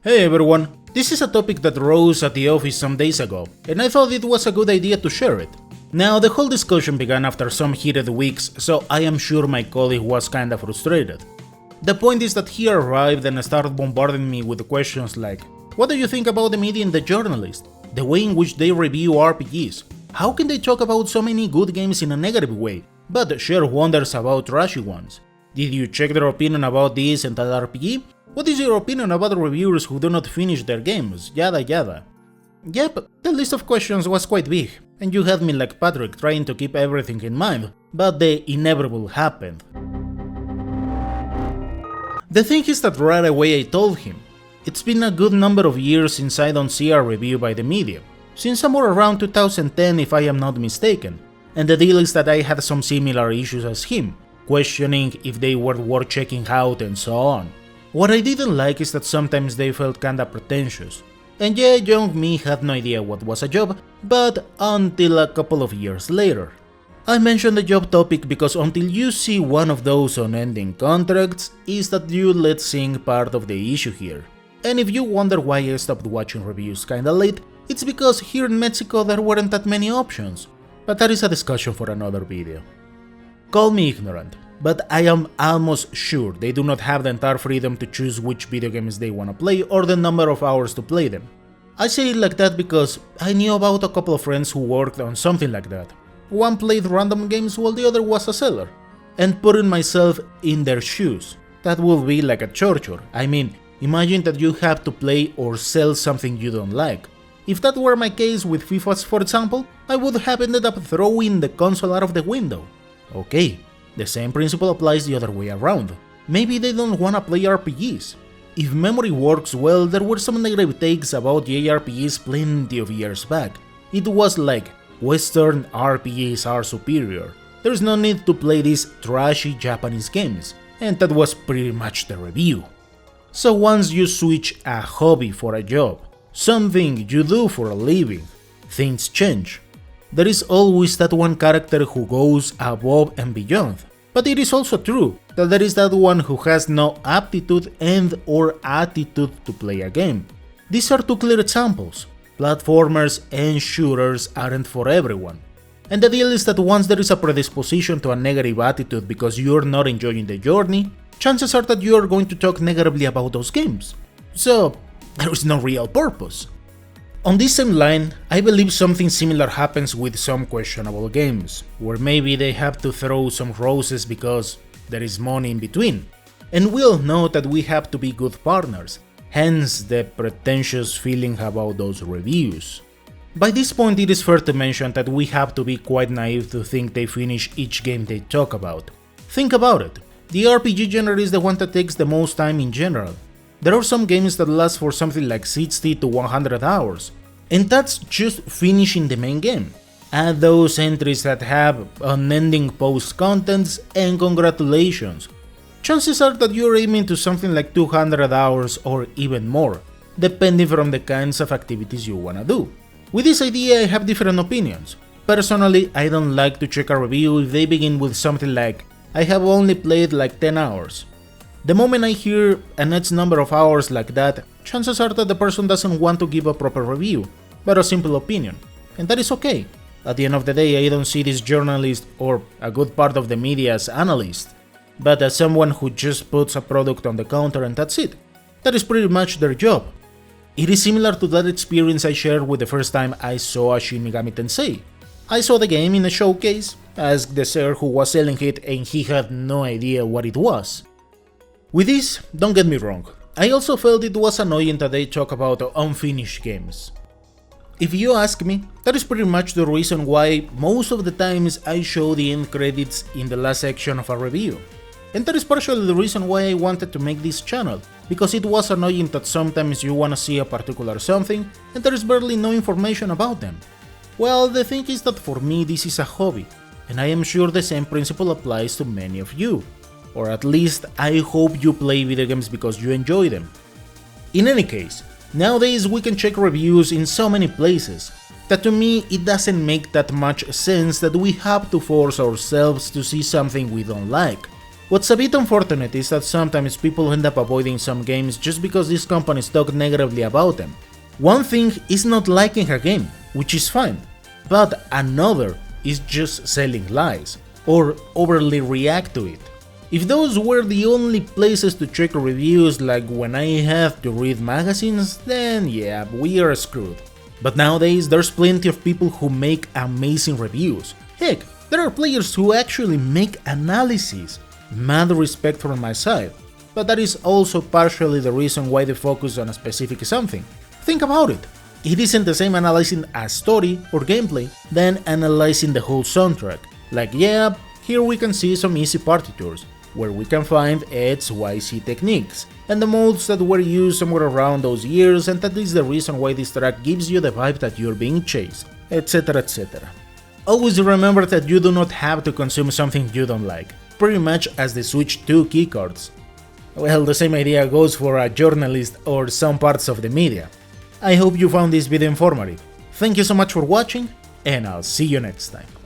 Hey everyone, this is a topic that rose at the office some days ago, and I thought it was a good idea to share it. Now, the whole discussion began after some heated weeks, so I am sure my colleague was kinda frustrated. The point is that he arrived and started bombarding me with questions like, what do you think about the media and the journalists? The way in which they review RPGs? How can they talk about so many good games in a negative way, but share wonders about trashy ones? Did you check their opinion about this and that RPG? What is your opinion about reviewers who do not finish their games? Yada yada. Yep, the list of questions was quite big, and you had me like Patrick trying to keep everything in mind, but the inevitable happened. The thing is that right away I told him, it's been a good number of years since I don't see a review by the media, since somewhere around 2010 if I am not mistaken, and the deal is that I had some similar issues as him, questioning if they were worth checking out and so on. What I didn't like is that sometimes they felt kinda pretentious. And yeah, young me had no idea what was a job, but until a couple of years later. I mentioned the job topic because until you see one of those unending contracts, is that you let sink part of the issue here. And if you wonder why I stopped watching reviews kinda late, it's because here in Mexico there weren't that many options. But that is a discussion for another video. Call me ignorant, but I am almost sure they do not have the entire freedom to choose which video games they wanna play or the number of hours to play them. I say it like that because I knew about a couple of friends who worked on something like that. One played random games while the other was a seller. And putting myself in their shoes, that would be like a torture. I mean, imagine that you have to play or sell something you don't like. If that were my case with FIFA, for example, I would have ended up throwing the console out of the window. Okay, the same principle applies the other way around. Maybe they don't wanna play RPGs. If memory works well, there were some negative takes about JRPGs plenty of years back. It was like, Western RPGs are superior. There's no need to play these trashy Japanese games, and that was pretty much the review. So once you switch a hobby for a job, something you do for a living, things change. There is always that one character who goes above and beyond, but it is also true that there is that one who has no aptitude and or attitude to play a game. These are two clear examples. Platformers and shooters aren't for everyone. And the deal is that once there is a predisposition to a negative attitude because you're not enjoying the journey, chances are that you are going to talk negatively about those games. So, there is no real purpose. On this same line, I believe something similar happens with some questionable games, where maybe they have to throw some roses because there is money in between. And we all know that we have to be good partners, hence the pretentious feeling about those reviews. By this point it is fair to mention that we have to be quite naive to think they finish each game they talk about. Think about it, the RPG genre is the one that takes the most time in general. There are some games that last for something like 60 to 100 hours, and that's just finishing the main game. Add those entries that have unending post-contents and congratulations. Chances are that you're aiming to something like 200 hours or even more, depending from the kinds of activities you wanna do. With this idea I have different opinions. Personally, I don't like to check a review if they begin with something like, I have only played like 10 hours. The moment I hear a net number of hours like that, chances are that the person doesn't want to give a proper review, but a simple opinion, and that is okay. At the end of the day, I don't see this journalist or a good part of the media as analyst, but as someone who just puts a product on the counter and that's it. That is pretty much their job. It is similar to that experience I shared with the first time I saw a Shin Megami Tensei. I saw the game in a showcase, asked the sir who was selling it, and he had no idea what it was. With this, don't get me wrong, I also felt it was annoying that they talk about unfinished games. If you ask me, that is pretty much the reason why most of the times I show the end credits in the last section of a review. And that is partially the reason why I wanted to make this channel, because it was annoying that sometimes you wanna see a particular something and there is barely no information about them. Well, the thing is that for me this is a hobby, and I am sure the same principle applies to many of you. Or at least I hope you play video games because you enjoy them. In any case, nowadays we can check reviews in so many places, that to me it doesn't make that much sense that we have to force ourselves to see something we don't like, What's a bit unfortunate is that sometimes people end up avoiding some games just because these companies talk negatively about them. One thing is not liking a game, which is fine, but another is just selling lies, or overly react to it. If those were the only places to check reviews like when I have to read magazines, then yeah, we are screwed. But nowadays there's plenty of people who make amazing reviews. Heck, there are players who actually make analyses. Mad respect from my side. But that is also partially the reason why they focus on a specific something. Think about it. It isn't the same analyzing a story or gameplay than analyzing the whole soundtrack. Like yeah, here we can see some easy partitures, where we can find XYZ techniques, and the modes that were used somewhere around those years, and that is the reason why this track gives you the vibe that you're being chased, etc, etc. Always remember that you do not have to consume something you don't like, pretty much as the Switch 2 keycards. Well, the same idea goes for a journalist or some parts of the media. I hope you found this video informative. Thank you so much for watching, and I'll see you next time.